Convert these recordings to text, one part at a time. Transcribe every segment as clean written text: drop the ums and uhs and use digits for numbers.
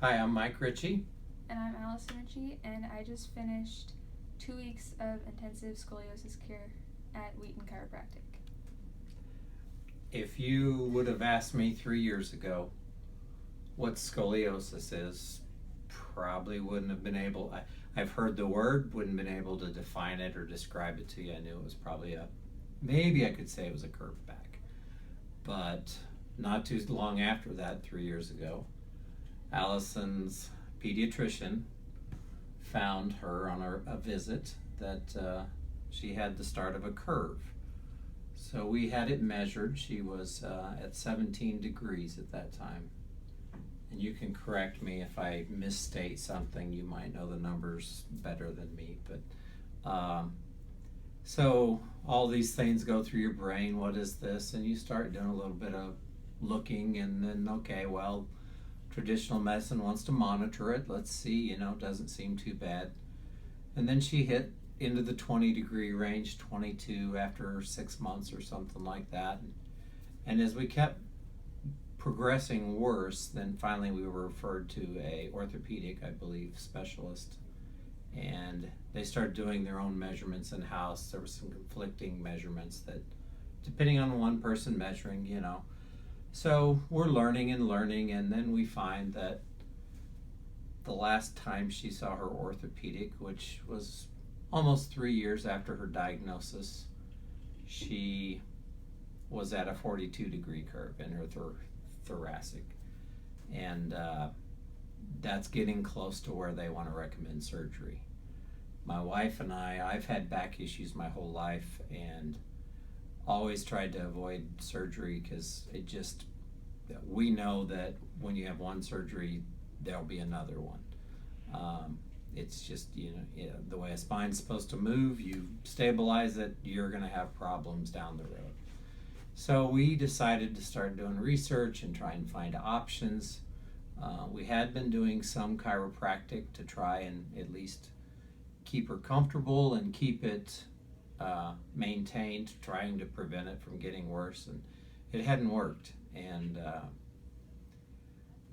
Hi, I'm Mike Ritchie. And I'm Allison Ritchie, and I just finished 2 weeks of intensive scoliosis care at Wheaton Chiropractic. If you would have asked me 3 years ago what scoliosis is, probably wouldn't have been able. I've heard the word, wouldn't have been able to define it or describe it to you. I knew it was probably maybe I could say it was a curved back. But not too long after that, 3 years ago, Allison's pediatrician found her on a visit that she had the start of a curve. So we had it measured. She was at 17 degrees at that time. And you can correct me if I misstate something. You might know the numbers better than me. But so all these things go through your brain. What is this? And you start doing a little bit of looking, and then, okay, well, traditional medicine wants to monitor it. Let's see, doesn't seem too bad. And then she hit into the 20-degree range, 22 after 6 months or something like that. And as we kept progressing worse, then finally we were referred to a orthopedic, I believe, specialist. And they started doing their own measurements in house. There were some conflicting measurements that, depending on one person measuring, So we're learning, and then we find that the last time she saw her orthopedic, which was almost 3 years after her diagnosis, she was at a 42-degree curve in her thoracic. And that's getting close to where they want to recommend surgery. My wife and I've had back issues my whole life and always tried to avoid surgery because we know that when you have one surgery, there'll be another one. It's just, the way a spine's supposed to move, you stabilize it, you're going to have problems down the road. So we decided to start doing research and try and find options. We had been doing some chiropractic to try and at least keep her comfortable and keep it maintained, trying to prevent it from getting worse, and it hadn't worked. And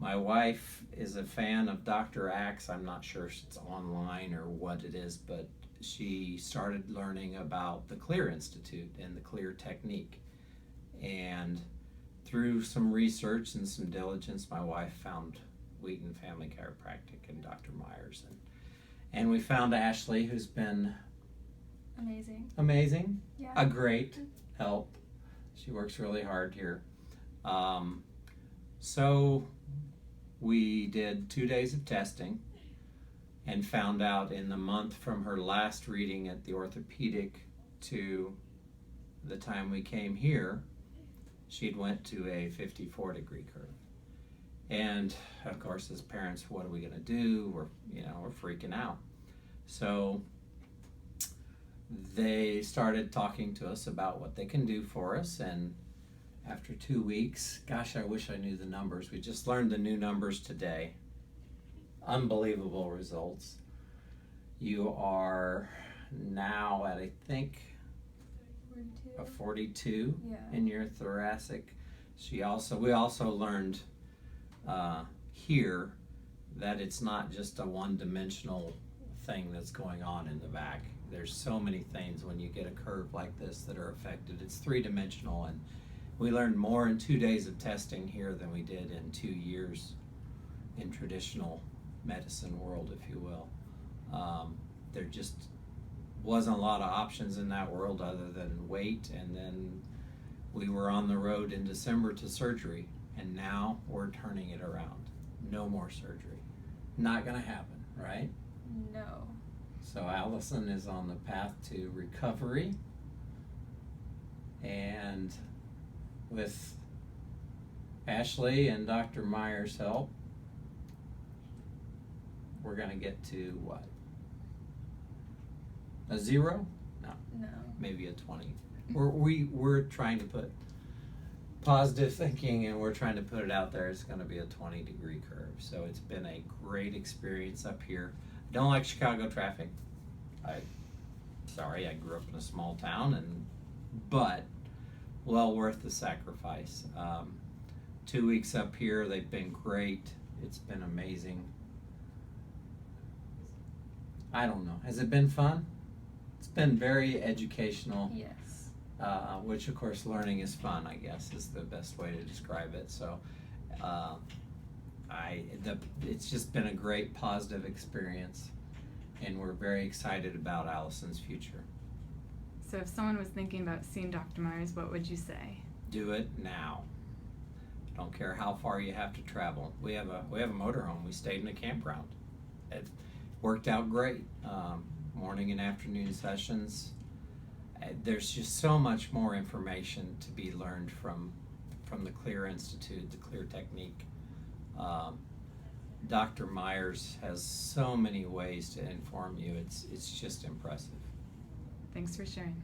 my wife is a fan of Dr. Axe. I'm not sure if it's online or what it is, but she started learning about the Clear Institute and the Clear technique. And through some research and some diligence, my wife found Wheaton Family Chiropractic and Dr. Myers. And we found Ashley, who's been amazing, Yeah. a great help. She works really hard here. So we did 2 days of testing and found out in the month from her last reading at the orthopedic to the time we came here, she'd went to a 54-degree curve. And of course, as parents, what are we going to do? We're freaking out. So they started talking to us about what they can do for us, and after 2 weeks, gosh, I wish I knew the numbers. We just learned the new numbers today. Unbelievable results. You are now at, I think, 42. a 42 Yeah. in your thoracic. We also learned here that it's not just a one-dimensional thing that's going on in the back. There's so many things when you get a curve like this that are affected. It's three-dimensional, and we learned more in 2 days of testing here than we did in 2 years in traditional medicine world, if you will. There just wasn't a lot of options in that world other than wait, and then we were on the road in December to surgery, and now we're turning it around. No more surgery. Not gonna happen, right? No. So Allison is on the path to recovery, and with Ashley and Dr. Myers' help, we're gonna get to what? A 0? No, No. maybe a 20. We're trying to put positive thinking, and we're trying to put it out there. It's going to be a 20-degree curve. So it's been a great experience up here. I don't like Chicago traffic. I grew up in a small town, but well worth the sacrifice. 2 weeks up here, they've been great. It's been amazing. I don't know. Has it been fun? It's been very educational. Yes. Which of course learning is fun, I guess, is the best way to describe it. So it's just been a great positive experience, and we're very excited about Allison's future. So if someone was thinking about seeing Dr. Myers, what would you say? Do it now. Don't care how far you have to travel. We have a motorhome. We stayed in a campground. It worked out great. Morning and afternoon sessions. There's just so much more information to be learned from the Clear Institute, the Clear Technique. Dr. Myers has so many ways to inform you. It's just impressive. Thanks for sharing.